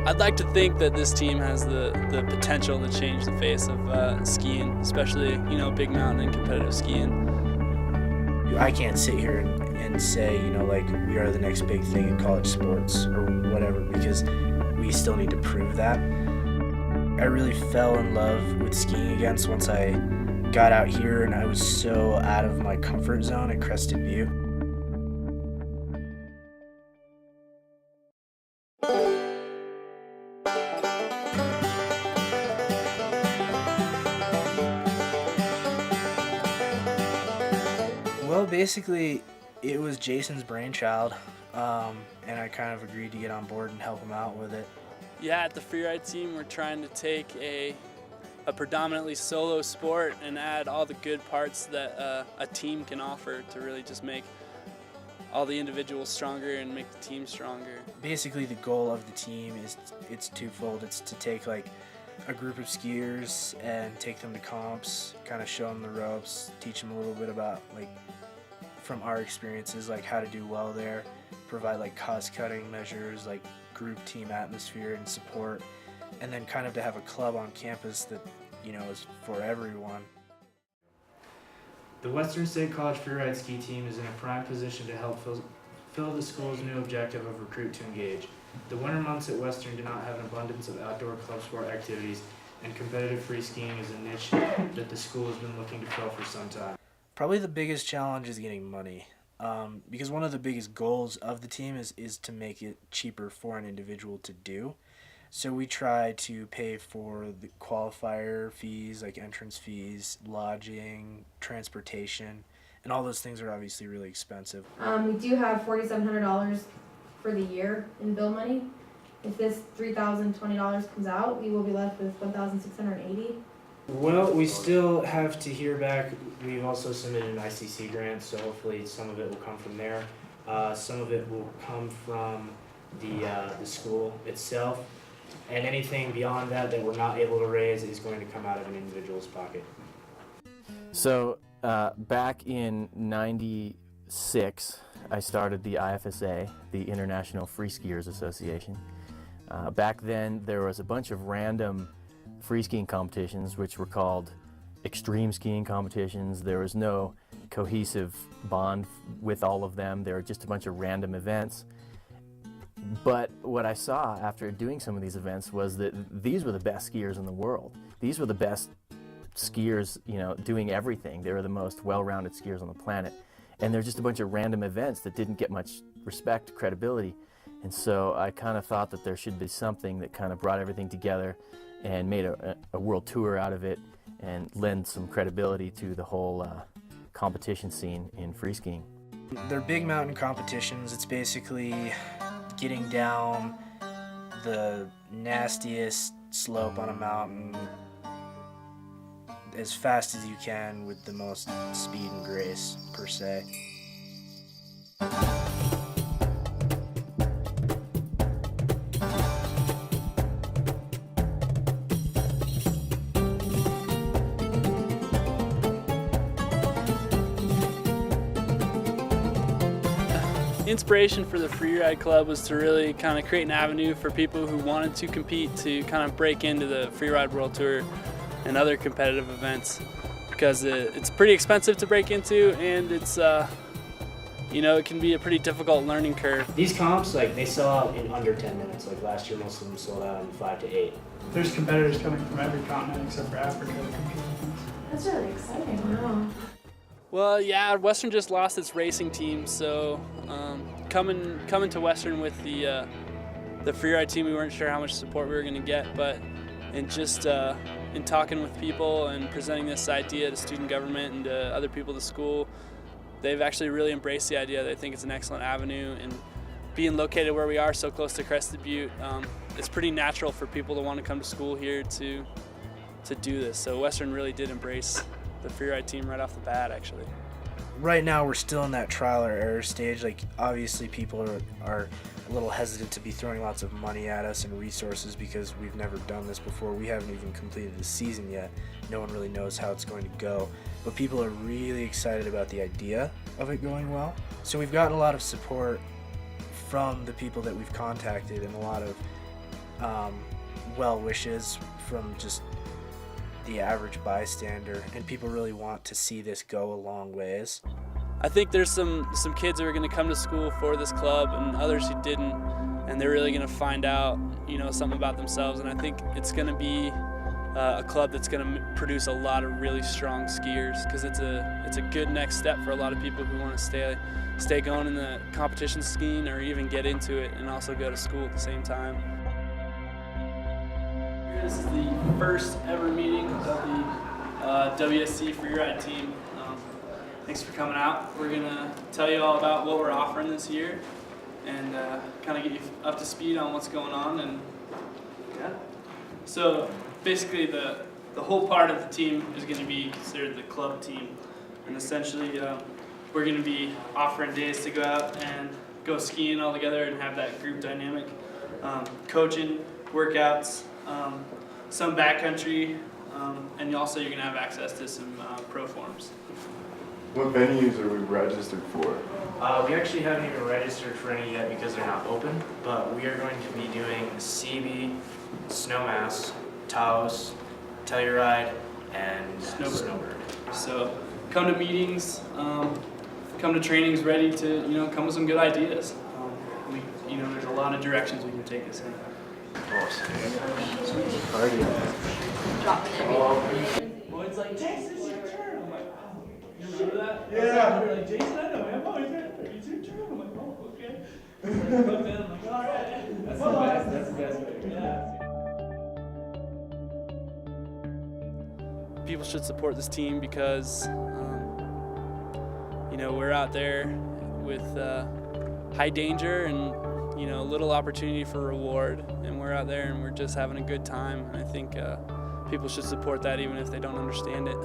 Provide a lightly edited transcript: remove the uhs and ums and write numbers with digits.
I'd like to think that this team has the potential to change the face of skiing, especially, big mountain and competitive skiing. I can't sit here and say, like, we are the next big thing in college sports or whatever, because we still need to prove that. I really fell in love with skiing again once I got out here, and I was so out of my comfort zone at Crested View. Well, basically, it was Jason's brainchild, and I kind of agreed to get on board and help him out with it. Yeah, at the freeride team, we're trying to take a predominantly solo sport and add all the good parts that a team can offer to really just make all the individuals stronger and make the team stronger. Basically, the goal of the team it's twofold. It's to take like a group of skiers and take them to comps, kind of show them the ropes, teach them a little bit about, like, from our experiences, like how to do well there, provide like cost-cutting measures, like group team atmosphere and support, and then kind of to have a club on campus that, is for everyone. The Western State College Freeride Ski Team is in a prime position to help fill the school's new objective of recruit to engage. The winter months at Western do not have an abundance of outdoor club sport activities, and competitive free skiing is a niche that the school has been looking to fill for some time. Probably the biggest challenge is getting money, because one of the biggest goals of the team is to make it cheaper for an individual to do. So we try to pay for the qualifier fees, like entrance fees, lodging, transportation, and all those things are obviously really expensive. We do have $4,700 for the year in bill money. If this $3,020 comes out, we will be left with $1,680. Well, we still have to hear back. We've also submitted an ICC grant, so hopefully some of it will come from there. Some of it will come from the school itself. And anything beyond that we're not able to raise is going to come out of an individual's pocket. So back in '96, I started the IFSA, the International Free Skiers Association. Back then, there was a bunch of random free skiing competitions, which were called extreme skiing competitions. There was no cohesive bond with all of them. They were just a bunch of random events. But what I saw after doing some of these events was that these were the best skiers in the world. These were the best skiers, doing everything. They were the most well-rounded skiers on the planet. And they're just a bunch of random events that didn't get much respect, credibility. And so I kind of thought that there should be something that kind of brought everything together and made a world tour out of it and lend some credibility to the whole competition scene in free skiing. They're big mountain competitions. It's basically getting down the nastiest slope on a mountain as fast as you can with the most speed and grace, per se. Inspiration for the Freeride Club was to really kind of create an avenue for people who wanted to compete to kind of break into the Freeride World Tour and other competitive events, because it's pretty expensive to break into, and it's it can be a pretty difficult learning curve. These comps, they sell out in under 10 minutes. Like last year, most of them sold out in 5 to 8. There's competitors coming from every continent except for Africa to compete. That's really exciting. Wow. Well, yeah, Western just lost its racing team, so coming to Western with the freeride team, we weren't sure how much support we were going to get, but in talking with people and presenting this idea to student government and to other people at the school, they've actually really embraced the idea. They think it's an excellent avenue, and being located where we are, so close to Crested Butte, it's pretty natural for people to want to come to school here to do this. So Western really did embrace the freeride team right off the bat, actually. Right now we're still in that trial or error stage. Obviously people are a little hesitant to be throwing lots of money at us and resources because we've never done this before. We haven't even completed the season yet. No one really knows how it's going to go, but people are really excited about the idea of it going well. So we've gotten a lot of support from the people that we've contacted, and a lot of well wishes from just the average bystander, and people really want to see this go a long ways. I think there's some kids that are going to come to school for this club and others who didn't, and they're really going to find out, something about themselves. And I think it's going to be a club that's going to produce a lot of really strong skiers, because it's a good next step for a lot of people who want to stay going in the competition skiing or even get into it and also go to school at the same time. This is the first ever meeting of the WSC Freeride team. Thanks for coming out. We're going to tell you all about what we're offering this year and kind of get you up to speed on what's going on. And yeah. So basically the whole part of the team is going to be considered the club team. And essentially we're going to be offering days to go out and go skiing all together and have that group dynamic. Coaching, workouts, some backcountry, and also you're going to have access to some pro forms. What venues are we registered for? We actually haven't even registered for any yet because they're not open, but we are going to be doing CB, Snowmass, Taos, Telluride, and Snowbird. So come to meetings, come to trainings ready to come with some good ideas. There's a lot of directions we can take this in. Well, it's like, Jason, it's your turn. I'm like, oh, you remember that? Yeah. You're like, Jason, I know, man. Oh, it's your turn. I'm like, oh, okay. I'm like, all right. That's the best way. Yeah. People should support this team because, we're out there with high danger and little opportunity for reward, and we're out there and we're just having a good time. And I think people should support that even if they don't understand it.